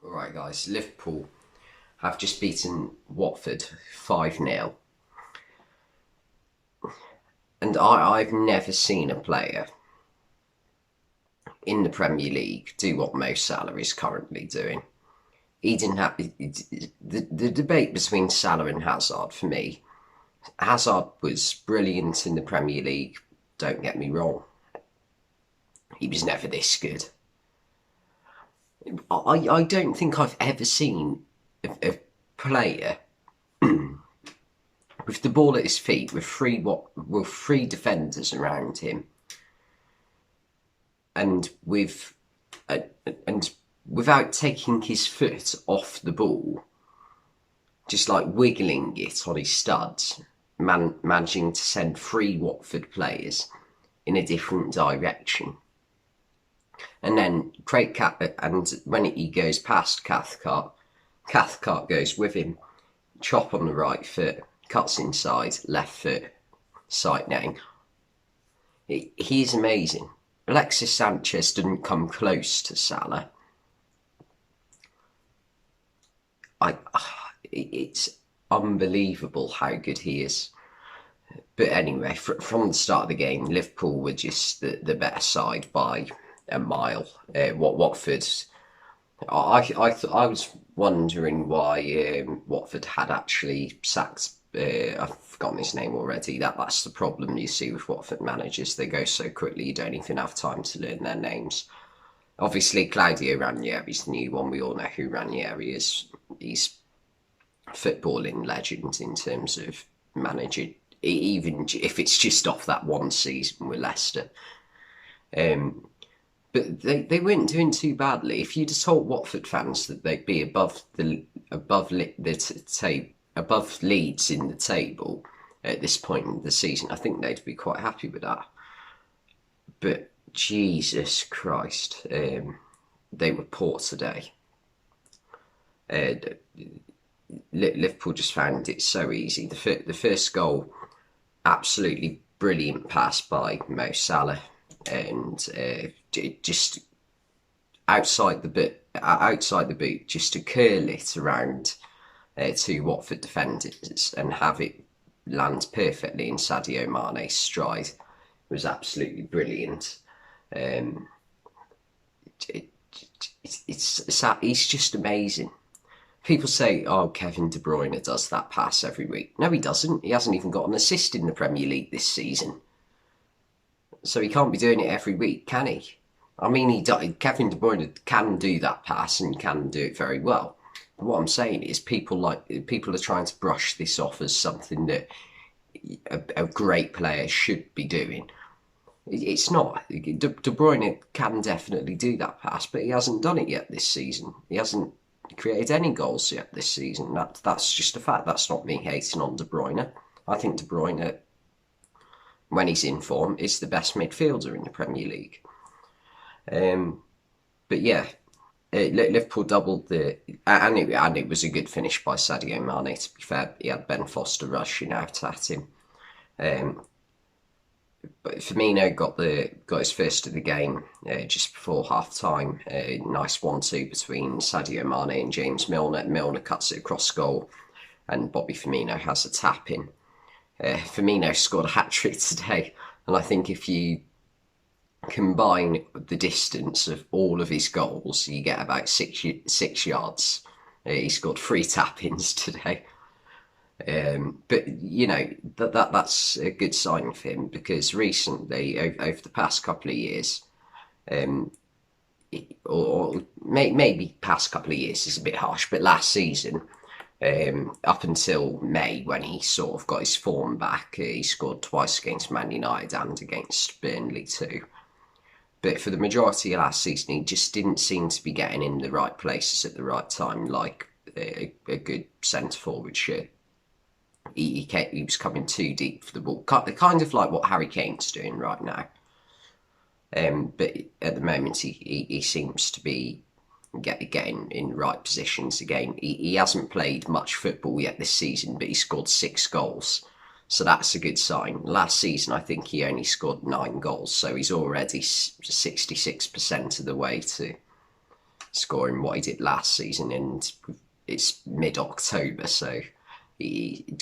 Alright guys, Liverpool have just beaten Watford 5-0. And I've never seen a player in the Premier League do what Mo Salah is currently doing. He didn't have the debate between Salah and Hazard for me. Hazard was brilliant in the Premier League, don't get me wrong. He was never this good. I don't think I've ever seen a player with the ball at his feet with three defenders around him and without taking his foot off the ball, just like wiggling it on his studs, managing to send three Watford players in a different direction. And then and when he goes past Cathcart goes with him, chop on the right foot, cuts inside, left foot, sight netting. He's amazing. Alexis Sanchez didn't come close to Salah. It's unbelievable how good he is. But anyway, from the start of the game, Liverpool were just the better side by a mile. Watford, I was wondering why Watford had actually sacked. I've forgotten his name already. That's the problem you see with Watford managers. They go so quickly, you don't even have time to learn their names. Obviously, Claudio Ranieri's the new one. We all know who Ranieri is. He's a footballing legend in terms of managing, even if it's just off that one season with Leicester. But they weren't doing too badly. If you'd have told Watford fans that they'd be above Leeds in the table at this point in the season, I think they'd be quite happy with that. But Jesus Christ, they were poor today. Liverpool just found it so easy. The first goal, absolutely brilliant pass by Mo Salah, and just outside the boot, just to curl it around two Watford defenders and have it land perfectly in Sadio Mane's stride. It was absolutely brilliant. He's just amazing. People say, "Oh, Kevin De Bruyne does that pass every week." No, he doesn't. He hasn't even got an assist in the Premier League this season. So he can't be doing it every week, can he? I mean, Kevin De Bruyne can do that pass and can do it very well. But what I'm saying is people are trying to brush this off as something that a great player should be doing. It's not. De Bruyne can definitely do that pass, but he hasn't done it yet this season. He hasn't created any goals yet this season. That's just a fact. That's not me hating on De Bruyne. I think De Bruyne, when he's in form, is the best midfielder in the Premier League. But yeah, Liverpool doubled and it was a good finish by Sadio Mane. To be fair, he had Ben Foster rushing out at him. But Firmino got his first of the game just before half time. Nice 1-2 between Sadio Mane and James Milner. Milner cuts it across goal, and Bobby Firmino has a tap in. Firmino scored a hat-trick today, and I think if you combine the distance of all of his goals, you get about 6 yards. He scored 3 tap-ins today. But you know that's a good sign for him, because recently, over the past couple of years, maybe past couple of years is a bit harsh, but last season, up until May, when he sort of got his form back, he scored twice against Man United and against Burnley too. But for the majority of last season, he just didn't seem to be getting in the right places at the right time, like a good centre forward should. He was coming too deep for the ball, kind of like what Harry Kane's doing right now. But at the moment, he seems to be getting in the right positions again. He hasn't played much football yet this season, but he scored 6 goals. So that's a good sign. Last season, I think he only scored 9 goals, so he's already 66% of the way to scoring what he did last season, and it's mid-October, so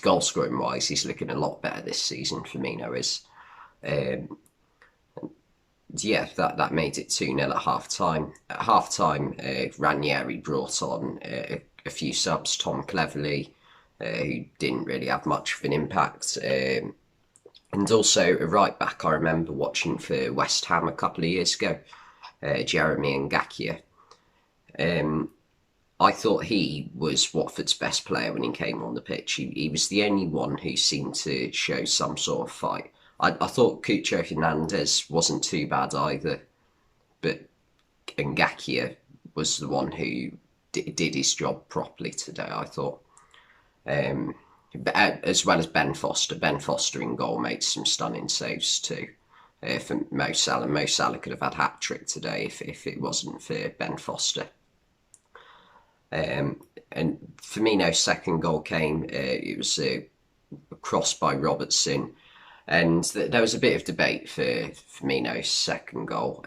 goal scoring wise, he's looking a lot better this season. Firmino is. Yeah, that made it 2-0 at half time. At half time, Ranieri brought on a few subs, Tom Cleverley, who didn't really have much of an impact. And also a right back I remember watching for West Ham a couple of years ago, Jeremy Ngakia. I thought he was Watford's best player when he came on the pitch. He was the only one who seemed to show some sort of fight. I thought Cucho Hernandez wasn't too bad either, but Ngakia was the one who did his job properly today, I thought. As well as Ben Foster. Ben Foster in goal made some stunning saves too. For Mo Salah. Mo Salah could have had hat-trick today if it wasn't for Ben Foster. And Firmino's second goal came, it was a cross by Robertson, and there was a bit of debate for Firmino's second goal,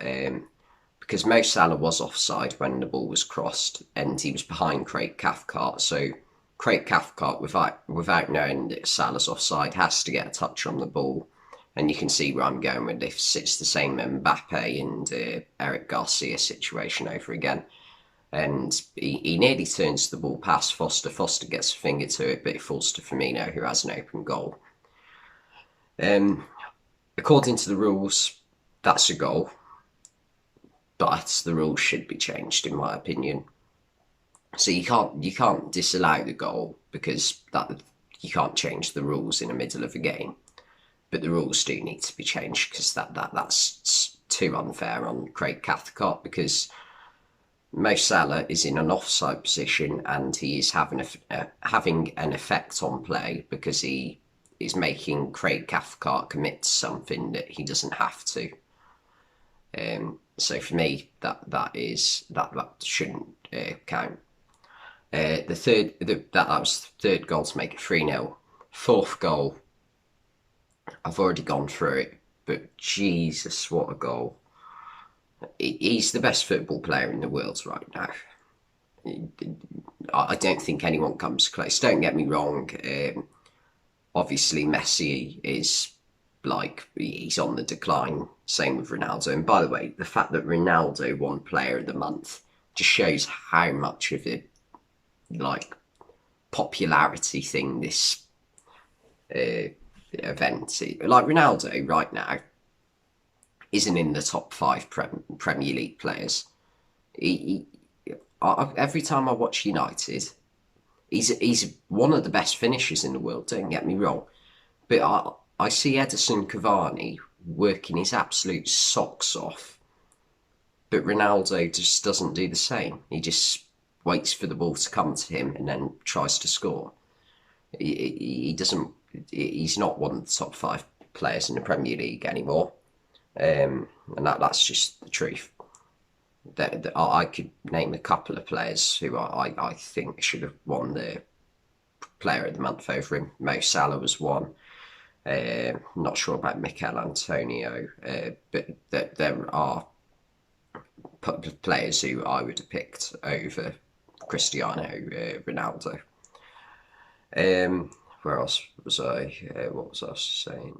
because Mo Salah was offside when the ball was crossed, and he was behind Craig Cathcart, so Craig Cathcart, without knowing that Salah's offside, has to get a touch on the ball, and you can see where I'm going with this. It's the same Mbappe and Eric Garcia situation over again. And he nearly turns the ball past Foster. Foster gets a finger to it, but it falls to Firmino, who has an open goal. According to the rules, that's a goal. But the rules should be changed, in my opinion. So you can't disallow the goal because you can't change the rules in the middle of a game. But the rules do need to be changed because that's too unfair on Craig Cathcart, because Mo Salah is in an offside position and he is having an effect on play because he is making Craig Cathcart commit to something that he doesn't have to. So for me, that shouldn't count. That was the third goal to make it 3-0. Fourth goal, I've already gone through it, but Jesus, what a goal. He's the best football player in the world right now. I don't think anyone comes close. Don't get me wrong. Obviously, Messi is he's on the decline. Same with Ronaldo. And by the way, the fact that Ronaldo won Player of the Month just shows how much of a popularity thing this event is. Ronaldo right now isn't in the top 5 Premier League players. Every time I watch United, he's one of the best finishers in the world, don't get me wrong. But I see Edison Cavani working his absolute socks off. But Ronaldo just doesn't do the same. He just waits for the ball to come to him and then tries to score. He doesn't. He's not one of the top 5 players in the Premier League anymore. And that's just the truth. I could name a couple of players who I think should have won the Player of the Month over him. Mo Salah was one. Not sure about Mikel Antonio, but there are players who I would have picked over Cristiano Ronaldo. Where else was I? What was I saying?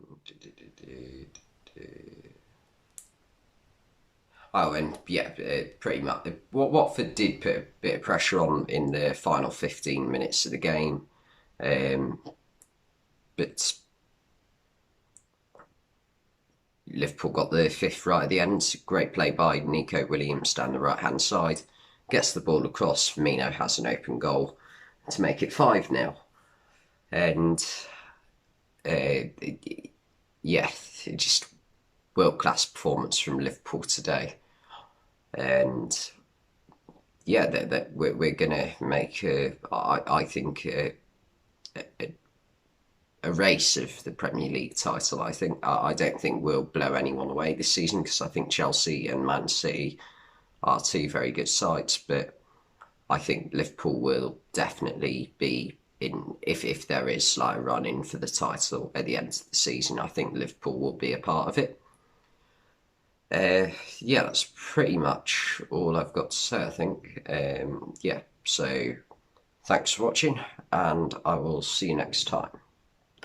Oh, and yeah, pretty much. Watford did put a bit of pressure on in the final 15 minutes of the game, but Liverpool got the 5th right at the end. Great play by Nico Williams down the right-hand side. Gets the ball across. Firmino has an open goal to make it 5-0. And just world-class performance from Liverpool today. And yeah, we're going to make, I think, a race of the Premier League title. I don't think we'll blow anyone away this season, because I think Chelsea and Man City are 2 very good sides. But I think Liverpool will definitely be in, if there is a run in for the title at the end of the season. I think Liverpool will be a part of it. Yeah, that's pretty much all I've got to say, I think. Yeah, so thanks for watching, and I will see you next time.